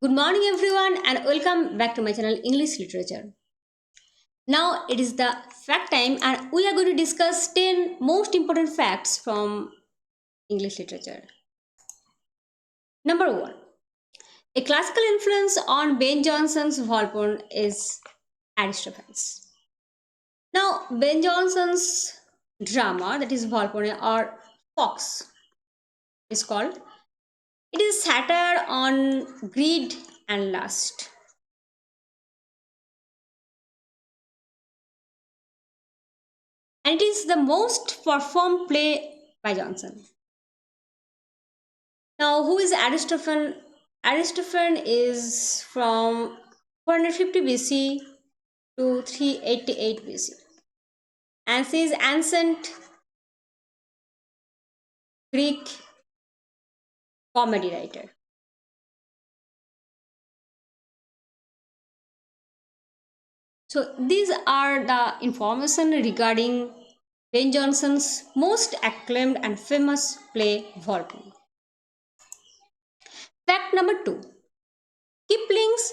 Good morning, everyone, and welcome back to my channel English Literature. Now it is the fact time, and we are going to discuss 10 most important facts from English literature. Number one, a classical influence on Ben Jonson's Volpone is Aristophanes. Now, Ben Jonson's drama, that is Volpone or Fox, is called. It is satire on greed and lust. And it is the most performed play by Johnson. Now, who is Aristophanes? Aristophanes is from 450 BC to 388 BC, and she is ancient Greek comedy writer. So these are the information regarding Ben Jonson's most acclaimed and famous play, Volpone. Fact number two. Kipling's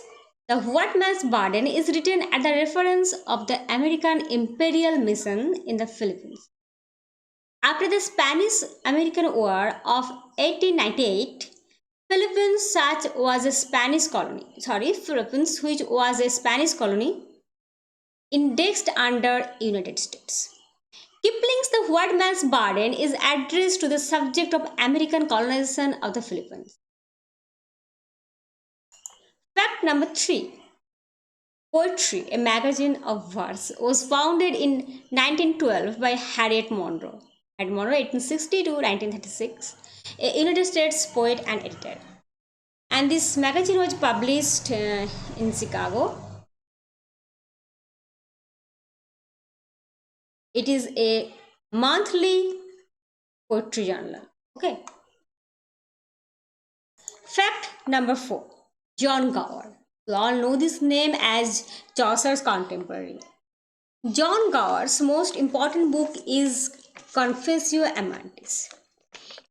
The White Man's Burden is written at the reference of the American imperial mission in the Philippines. After the Spanish-American War of 1898, Philippines, which was a Spanish colony, indexed under United States. Kipling's The White Man's Burden is addressed to the subject of American colonization of the Philippines. Fact number three. Poetry, a magazine of verse, was founded in 1912 by Harriet Monroe. Harriet Monroe, 1860 to 1936, a United States poet and editor. And this magazine was published in Chicago. It is a monthly poetry journal. Okay. Fact number four. John Gower. We all know this name as Chaucer's contemporary. John Gower's most important book is Confessio Amantis.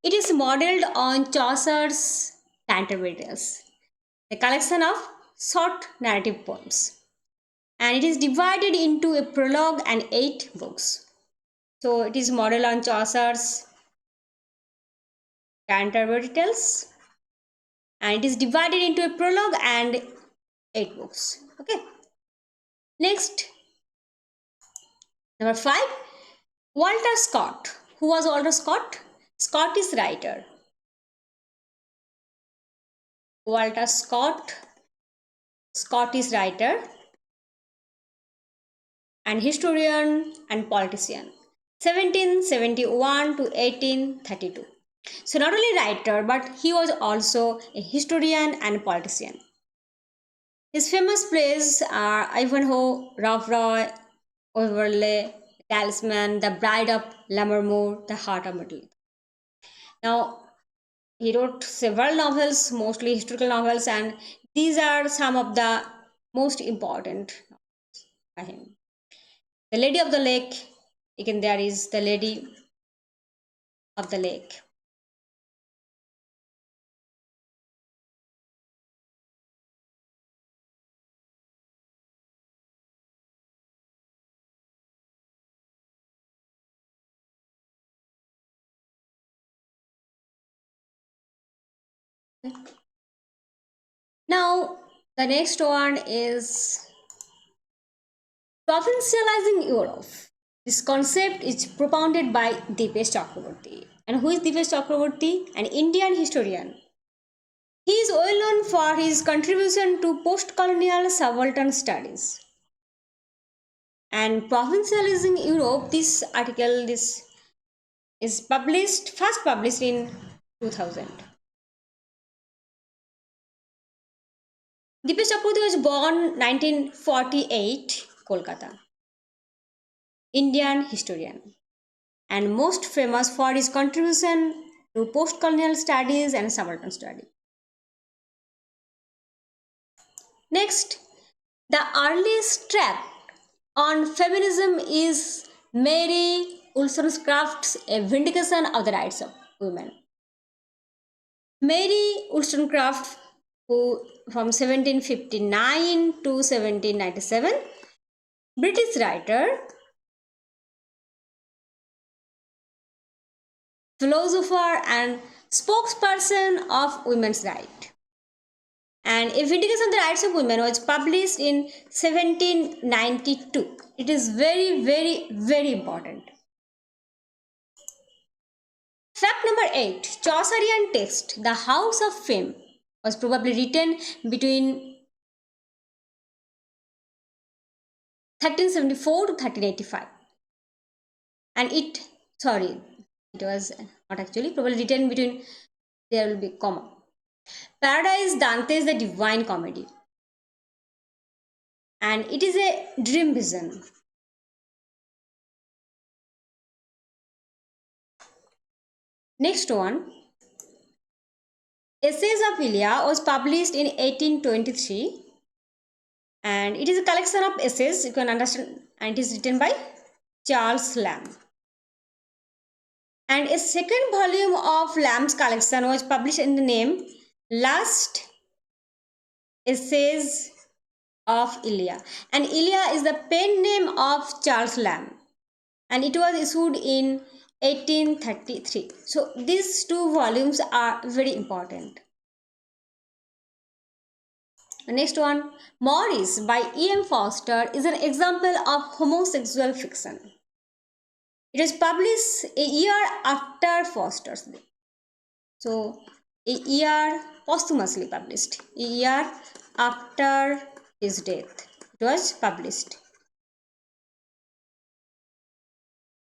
It is modeled on Chaucer's Canterbury Tales, a collection of short narrative poems. And it is divided into a prologue and 8 books. So it is modeled on Chaucer's Canterbury Tales, and it is divided into a prologue and 8 books. Okay. Next, number 5, Walter Scott. Who was Walter Scott? Scottish writer. Walter Scott, Scottish writer and historian and politician, 1771 to 1832. So not only writer, but he was also a historian and politician. His famous plays are Ivanhoe, Rough Roy, Overlay, Talisman, The Bride of Lammermoor, The Heart of Middle. Now, he wrote several novels, mostly historical novels, and these are some of the most important novels by him. The Lady of the Lake, again there is The Lady of the Lake. Now, the next one is provincializing Europe. This concept is propounded by Dipesh Chakrabarty. And who is Dipesh Chakrabarty? An Indian historian. He is well known for his contribution to postcolonial subaltern studies. And provincializing Europe, this article is first published in 2000. Dipesh Chakrabarty was born 1948, Kolkata. Indian historian and most famous for his contribution to postcolonial studies and subaltern study. Next, the earliest tract on feminism is Mary Wollstonecraft's A Vindication of the Rights of Women. Mary Wollstonecraft who from 1759 to 1797, British writer, philosopher and spokesperson of women's rights. And a Vindication of the Rights of Women was published in 1792. It is very, very, very important. Fact number 8. Chaucerian text, The House of Fame, was probably written between 1374 to 1385. And it was not actually, probably written between, there will be comma. Paradise Dante's The Divine Comedy. And it is a dream vision. Next one. Essays of Ilia was published in 1823. And it is a collection of essays, you can understand, and it is written by Charles Lamb. And a second volume of Lamb's collection was published in the name Last Essays of Ilia. And Ilia is the pen name of Charles Lamb. And it was issued in 1833. So these two volumes are very important. The next one, Maurice by E.M. Forster is an example of homosexual fiction. It was published a year after Forster's death. So, a year posthumously published. A year after his death, it was published.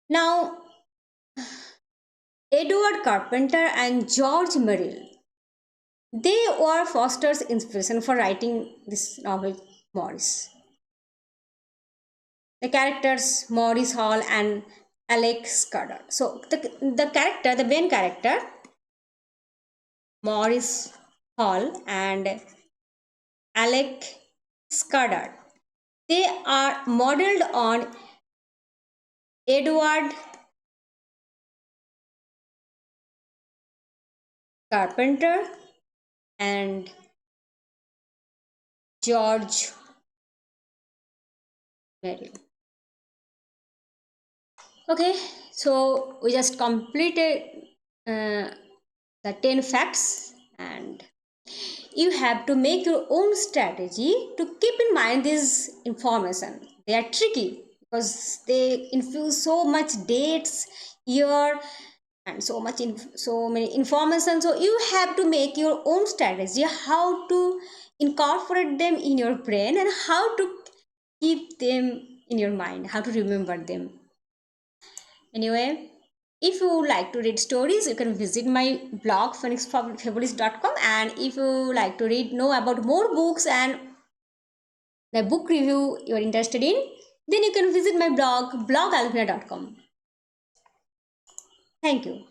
Now, Edward Carpenter and George Merrill, they were Forster's inspiration for writing this novel, Maurice. The characters Maurice Hall and Alec Scudder. So the main character, Maurice Hall and Alec Scudder, they are modeled on Edward Carpenter and George Merrill. Okay, so we just completed the 10 facts, and you have to make your own strategy to keep in mind this information. They are tricky because they infuse so much dates, year, and so many information. So you have to make your own strategy how to incorporate them in your brain and how to keep them in your mind, how to remember them. Anyway, if you would like to read stories, you can visit my blog phoenixfabulous.com, and if you like to know about more books and the book review you are interested in, then you can visit my blog blogalpina.com. Thank you.